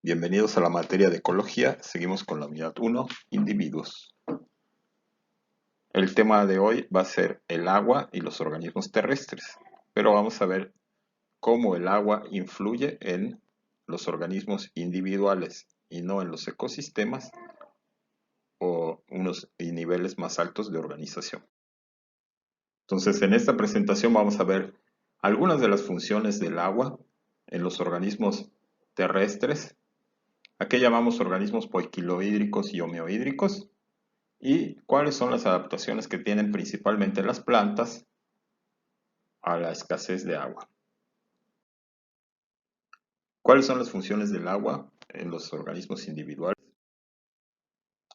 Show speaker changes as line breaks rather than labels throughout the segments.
Bienvenidos a la materia de ecología. Seguimos con la unidad 1, individuos. El tema de hoy va a ser el agua y los organismos terrestres, pero vamos a ver cómo el agua influye en los organismos individuales y no en los ecosistemas o unos niveles más altos de organización. Entonces, en esta presentación vamos a ver algunas de las funciones del agua en los organismos terrestres, a qué llamamos organismos poiquilohídricos y homeohídricos, y cuáles son las adaptaciones que tienen principalmente las plantas a la escasez de agua. ¿Cuáles son las funciones del agua en los organismos individuales?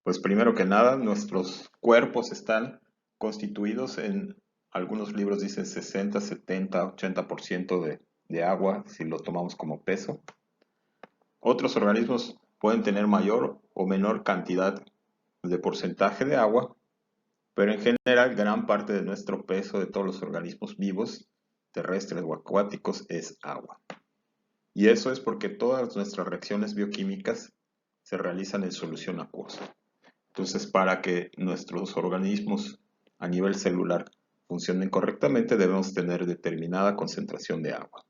Pues primero que nada, nuestros cuerpos están constituidos en, algunos libros dicen 60, 70, 80% de agua, si lo tomamos como peso. Otros organismos pueden tener mayor o menor cantidad de porcentaje de agua, pero en general gran parte de nuestro peso de todos los organismos vivos, terrestres o acuáticos, es agua. Y eso es porque todas nuestras reacciones bioquímicas se realizan en solución acuosa. Entonces, para que nuestros organismos a nivel celular funcionen correctamente, debemos tener determinada concentración de agua.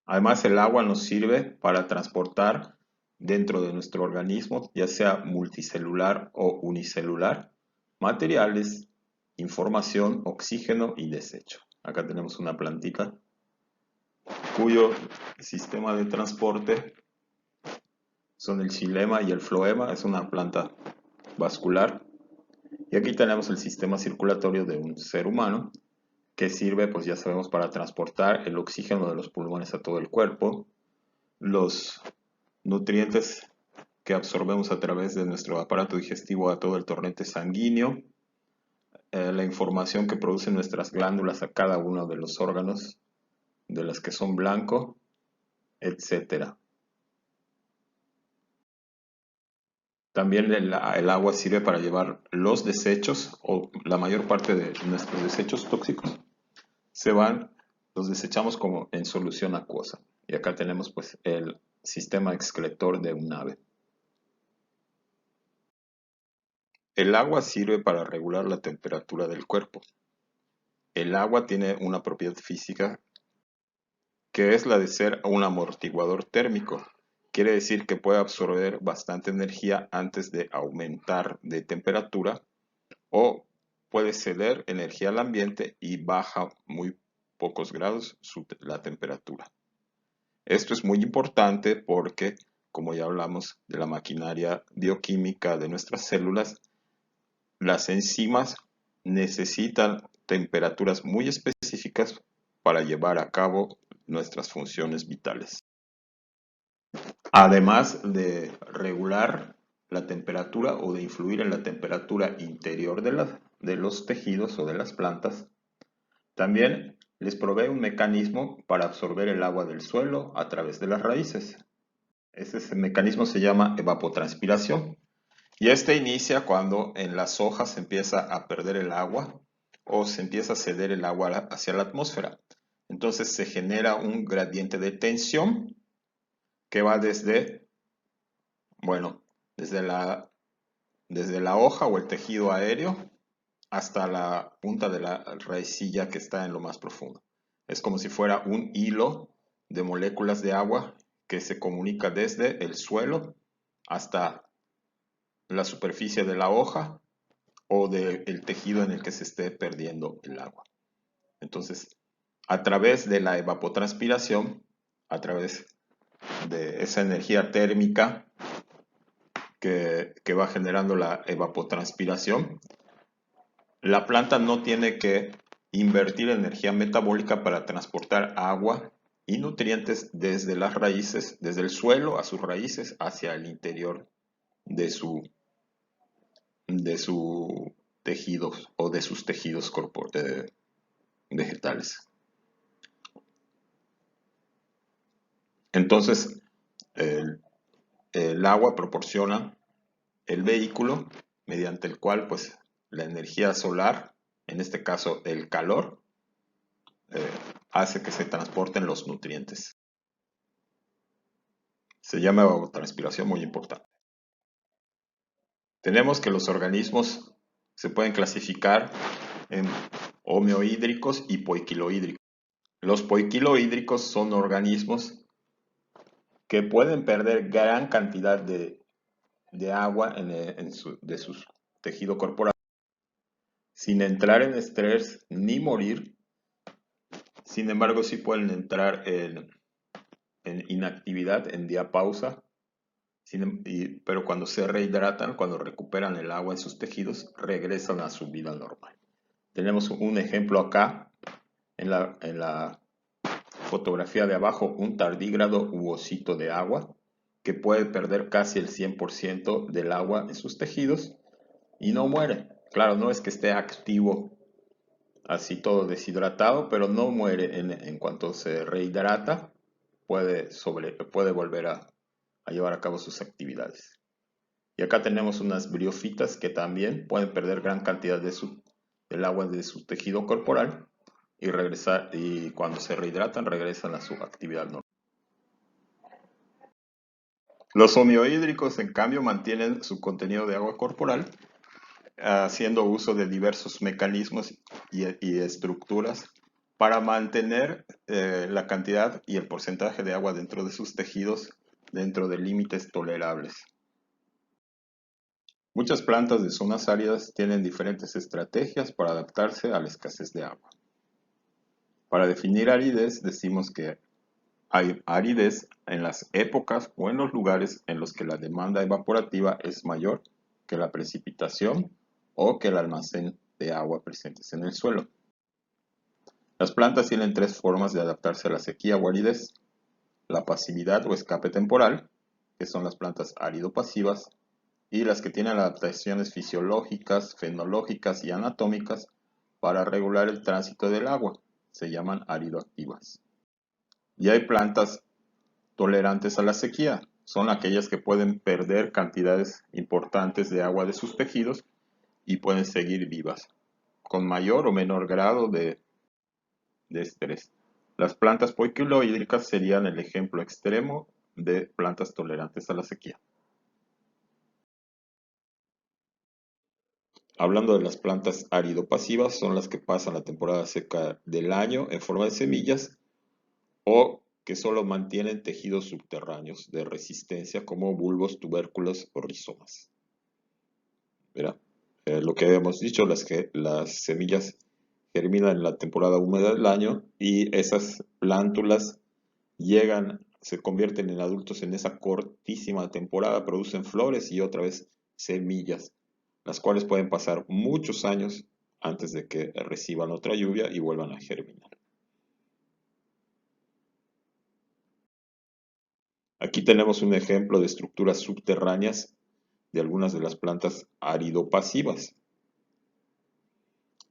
Además, el agua nos sirve para transportar dentro de nuestro organismo, ya sea multicelular o unicelular, materiales, información, oxígeno y desecho. Acá tenemos una plantita cuyo sistema de transporte son el xilema y el floema, es una planta vascular. Y aquí tenemos el sistema circulatorio de un ser humano que sirve, pues ya sabemos, para transportar el oxígeno de los pulmones a todo el cuerpo, los nutrientes que absorbemos a través de nuestro aparato digestivo a todo el torrente sanguíneo, la información que producen nuestras glándulas a cada uno de los órganos de las que son blanco, etc. También el agua sirve para llevar los desechos, o la mayor parte de nuestros desechos tóxicos los desechamos como en solución acuosa. Y acá tenemos pues el sistema excretor de un ave. El agua sirve para regular la temperatura del cuerpo. El agua tiene una propiedad física que es la de ser un amortiguador térmico. Quiere decir que puede absorber bastante energía antes de aumentar de temperatura, o puede ceder energía al ambiente y baja muy pocos grados la temperatura. Esto es muy importante porque, como ya hablamos de la maquinaria bioquímica de nuestras células, las enzimas necesitan temperaturas muy específicas para llevar a cabo nuestras funciones vitales. Además de regular la temperatura o de influir en la temperatura interior de los tejidos o de las plantas, también les provee un mecanismo para absorber el agua del suelo a través de las raíces. Ese mecanismo se llama evapotranspiración. Y este inicia cuando en las hojas se empieza a perder el agua o se empieza a ceder el agua hacia la atmósfera. Entonces se genera un gradiente de tensión que va desde la hoja o el tejido aéreo hasta la punta de la raicilla que está en lo más profundo. Es como si fuera un hilo de moléculas de agua que se comunica desde el suelo hasta la superficie de la hoja o del tejido en el que se esté perdiendo el agua. Entonces, a través de la evapotranspiración, a través de esa energía térmica que va generando la evapotranspiración, la planta no tiene que invertir energía metabólica para transportar agua y nutrientes desde las raíces, desde el suelo a sus raíces hacia el interior de su tejido o de sus tejidos vegetales. Entonces, el agua proporciona el vehículo mediante el cual pues la energía solar, en este caso el calor, hace que se transporten los nutrientes. Se llama evapotranspiración, muy importante. Tenemos que los organismos se pueden clasificar en homeohídricos y poiquilohídricos. Los poiquilohídricos son organismos que pueden perder gran cantidad de agua de su tejido corporal sin entrar en estrés ni morir. Sin embargo, sí pueden entrar en inactividad, en diapausa, pero cuando se rehidratan, cuando recuperan el agua en sus tejidos, regresan a su vida normal. Tenemos un ejemplo acá en la fotografía de abajo, un tardígrado u osito de agua que puede perder casi el 100% del agua en sus tejidos y no muere. Claro, no es que esté activo así todo deshidratado, pero no muere en cuanto se rehidrata, puede volver a llevar a cabo sus actividades. Y acá tenemos unas briofitas que también pueden perder gran cantidad del agua de su tejido corporal y cuando se rehidratan regresan a su actividad normal. Los homeohídricos, en cambio, mantienen su contenido de agua corporal haciendo uso de diversos mecanismos y estructuras para mantener la cantidad y el porcentaje de agua dentro de sus tejidos dentro de límites tolerables. Muchas plantas de zonas áridas tienen diferentes estrategias para adaptarse a la escasez de agua. Para definir aridez, decimos que hay aridez en las épocas o en los lugares en los que la demanda evaporativa es mayor que la precipitación o que el almacén de agua presentes en el suelo. Las plantas tienen tres formas de adaptarse a la sequía o aridez: la pasividad o escape temporal, que son las plantas árido-pasivas, y las que tienen adaptaciones fisiológicas, fenológicas y anatómicas para regular el tránsito del agua, se llaman árido-activas. Y hay plantas tolerantes a la sequía, son aquellas que pueden perder cantidades importantes de agua de sus tejidos y pueden seguir vivas, con mayor o menor grado de estrés. Las plantas poiquilohídricas serían el ejemplo extremo de plantas tolerantes a la sequía. Hablando de las plantas árido-pasivas, son las que pasan la temporada seca del año en forma de semillas o que solo mantienen tejidos subterráneos de resistencia como bulbos, tubérculos o rizomas. Mira, lo que habíamos dicho, las semillas germinan en la temporada húmeda del año y esas plántulas se convierten en adultos en esa cortísima temporada, producen flores y otra vez semillas, las cuales pueden pasar muchos años antes de que reciban otra lluvia y vuelvan a germinar. Aquí tenemos un ejemplo de estructuras subterráneas de algunas de las plantas árido-pasivas,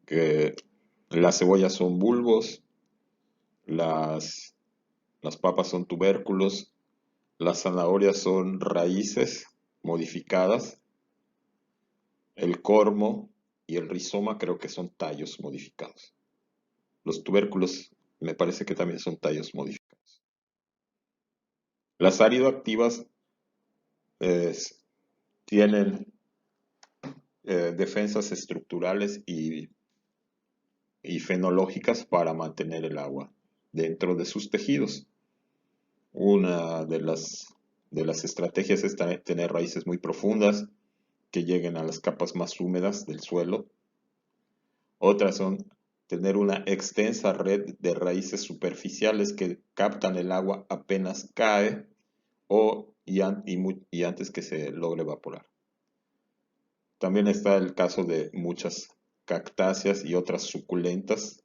que las cebollas son bulbos, las papas son tubérculos, las zanahorias son raíces modificadas, el cormo y el rizoma creo que son tallos modificados. Los tubérculos me parece que también son tallos modificados. Las árido-activas tienen defensas estructurales y fenológicas para mantener el agua dentro de sus tejidos. Una de las estrategias es tener raíces muy profundas que lleguen a las capas más húmedas del suelo. Otras son tener una extensa red de raíces superficiales que captan el agua apenas cae y antes que se logre evaporar. También está el caso de muchas cactáceas y otras suculentas,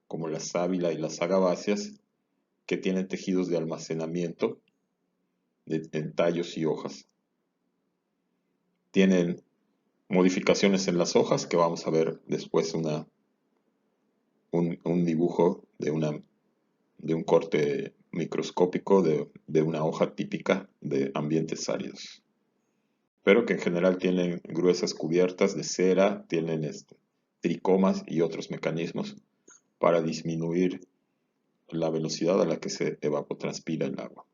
como la sábila y las agaváceas, que tienen tejidos de almacenamiento en tallos y hojas. Tienen modificaciones en las hojas, que vamos a ver después un dibujo de un corte microscópico de una hoja típica de ambientes áridos. Pero que en general tienen gruesas cubiertas de cera, tienen tricomas y otros mecanismos para disminuir la velocidad a la que se evapotranspira el agua.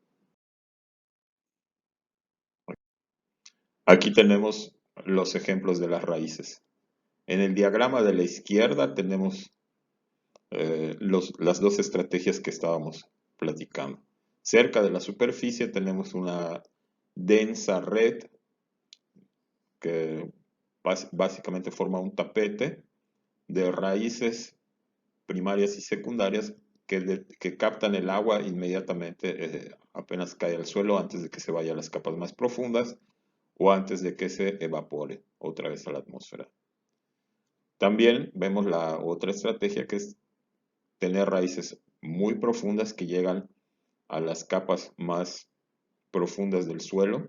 Aquí tenemos los ejemplos de las raíces. En el diagrama de la izquierda tenemos las dos estrategias que estábamos platicando. Cerca de la superficie tenemos una densa red que básicamente forma un tapete de raíces primarias y secundarias que captan el agua inmediatamente apenas cae al suelo antes de que se vaya a las capas más profundas o antes de que se evapore otra vez a la atmósfera. También vemos la otra estrategia, que es tener raíces muy profundas que llegan a las capas más profundas del suelo,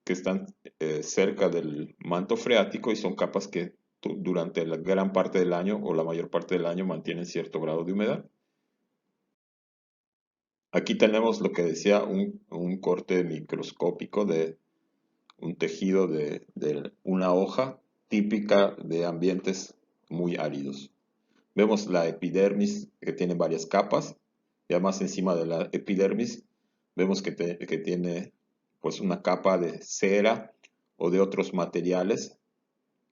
que están cerca del manto freático, y son capas que durante la gran parte del año o la mayor parte del año mantienen cierto grado de humedad. Aquí tenemos lo que decía un corte microscópico de un tejido de una hoja típica de ambientes muy áridos. Vemos la epidermis, que tiene varias capas, y además encima de la epidermis vemos que tiene pues una capa de cera o de otros materiales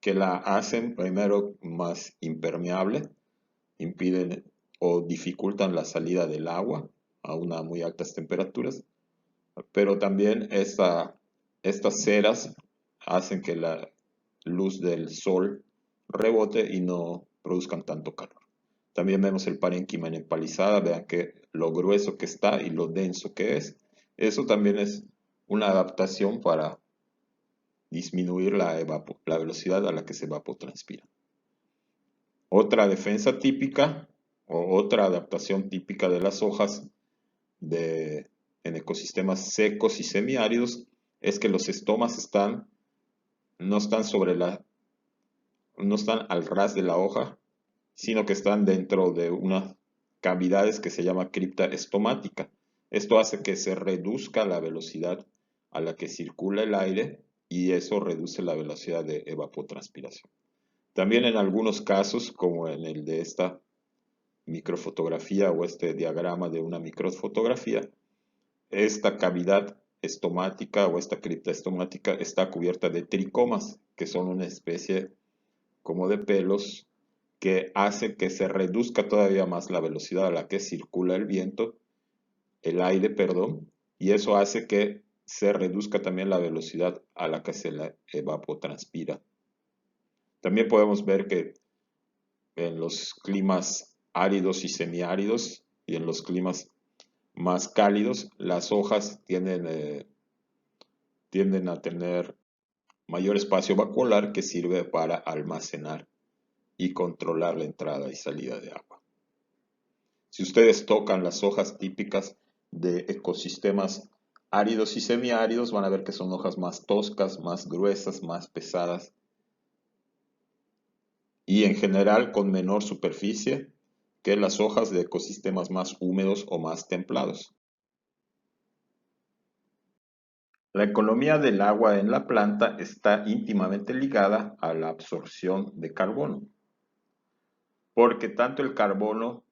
que la hacen primero más impermeable, impiden o dificultan la salida del agua a unas muy altas temperaturas, pero también estas ceras hacen que la luz del sol rebote y no produzcan tanto calor. También vemos el parénquima en empalizada, vean que lo grueso que está y lo denso que es. Eso también es una adaptación para disminuir la velocidad a la que se evapotranspira. Otra defensa típica o otra adaptación típica de las hojas en ecosistemas secos y semiáridos es que los estomas no están no están al ras de la hoja, sino que están dentro de unas cavidades que se llama cripta estomática. Esto hace que se reduzca la velocidad a la que circula el aire y eso reduce la velocidad de evapotranspiración. También en algunos casos, como en el de esta microfotografía o este diagrama de una microfotografía, esta cavidad estomática o esta cripta estomática está cubierta de tricomas, que son una especie como de pelos que hace que se reduzca todavía más la velocidad a la que circula el aire, perdón, y eso hace que se reduzca también la velocidad a la que se la evapotranspira. También podemos ver que en los climas áridos y semiáridos y en los climas más cálidos, las hojas tienden a tener mayor espacio vacuolar que sirve para almacenar y controlar la entrada y salida de agua. Si ustedes tocan las hojas típicas de ecosistemas áridos y semiáridos, van a ver que son hojas más toscas, más gruesas, más pesadas y en general con menor superficie que las hojas de ecosistemas más húmedos o más templados. La economía del agua en la planta está íntimamente ligada a la absorción de carbono, porque tanto el carbono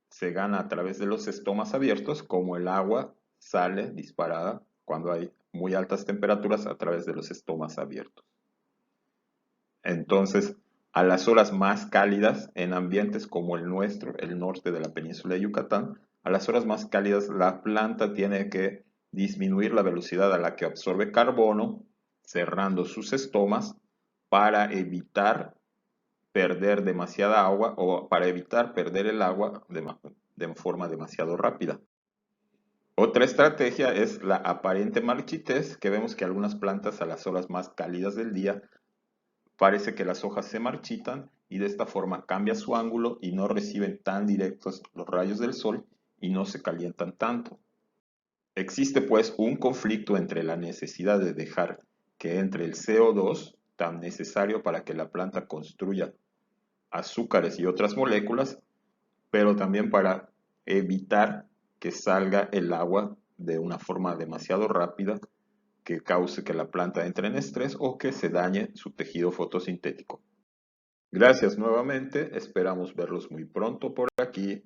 se gana a través de los estomas abiertos, como el agua sale disparada cuando hay muy altas temperaturas a través de los estomas abiertos. Entonces, a las horas más cálidas, en ambientes como el nuestro, el norte de la península de Yucatán, a las horas más cálidas la planta tiene que disminuir la velocidad a la que absorbe carbono, cerrando sus estomas para evitar perder demasiada agua o para evitar perder el agua de forma demasiado rápida. Otra estrategia es la aparente marchitez, que vemos que algunas plantas a las horas más cálidas del día parece que las hojas se marchitan y de esta forma cambia su ángulo y no reciben tan directos los rayos del sol y no se calientan tanto. Existe pues un conflicto entre la necesidad de dejar que entre el CO2, tan necesario para que la planta construya azúcares y otras moléculas, pero también para evitar que salga el agua de una forma demasiado rápida que cause que la planta entre en estrés o que se dañe su tejido fotosintético. Gracias nuevamente, esperamos verlos muy pronto por aquí.